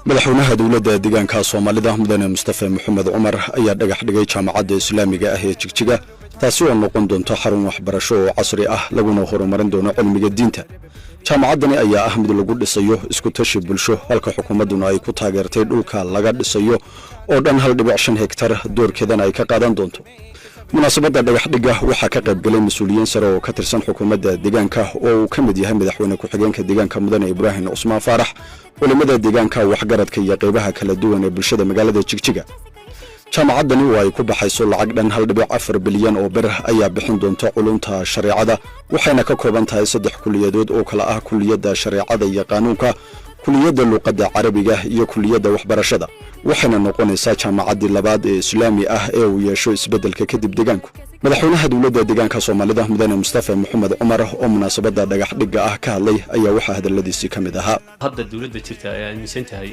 madaxweynaha dawladda deegaanka Soomaalida mudane Mustafa Maxamed Umar ayaa dhagax dhigay jaamacadda Islaamiga ah ee Jigjiga taasi oo noqon doonto xarun waxbarasho oo casri ah laguna horumarin doono cilmiga diinta. jaamacadani ayaa ah mid lagu dhisayo isku tashi bulsho halka xukuumaduna ay ku taageertay dhulka laga dhisayo oo dhan 1.5 hektar doorkeedana ay ka qaadan doonto. munaasabadda dhagax dhigga waxaa ka qayb galay mas'uuliyiin sare oo ka tirsan xukuumadda deegaanka oo uu ka mid yahay madaxweyne ku-xigeenka deegaanka mudane Ibrahim Usmaan Faarax, culimada deegaanka waxgaradka iyo qaybaha kala duwan ee bulshada magaalada Jigjiga. jaamacadani oo ay ku baxayso lacag dhan 1.4 bilyan oo bir ayaa bixin doonta culumta shariicada waxayna ka kooban tahay 3 kuliyadood oo kala ah kuliyadda shariicada iyo qaanuunka, kuliyadda luqadda carabiga iyo kuliyadda waxbarashada. waxayna noqonaysaa jaamacaddii labaad ee islaami ah ee uu yeesho isbeddelka kadib deegaanku. madaxweynaha dawladda deegaanka Soomaalida mudane Mustafa Maxamed Umar oo munaasabadda dhagax dhigga ah ka hadlay ayaa waxa hadaladiisii ka mid ahaa. hadda dawladda jirta ay aaminsan tahay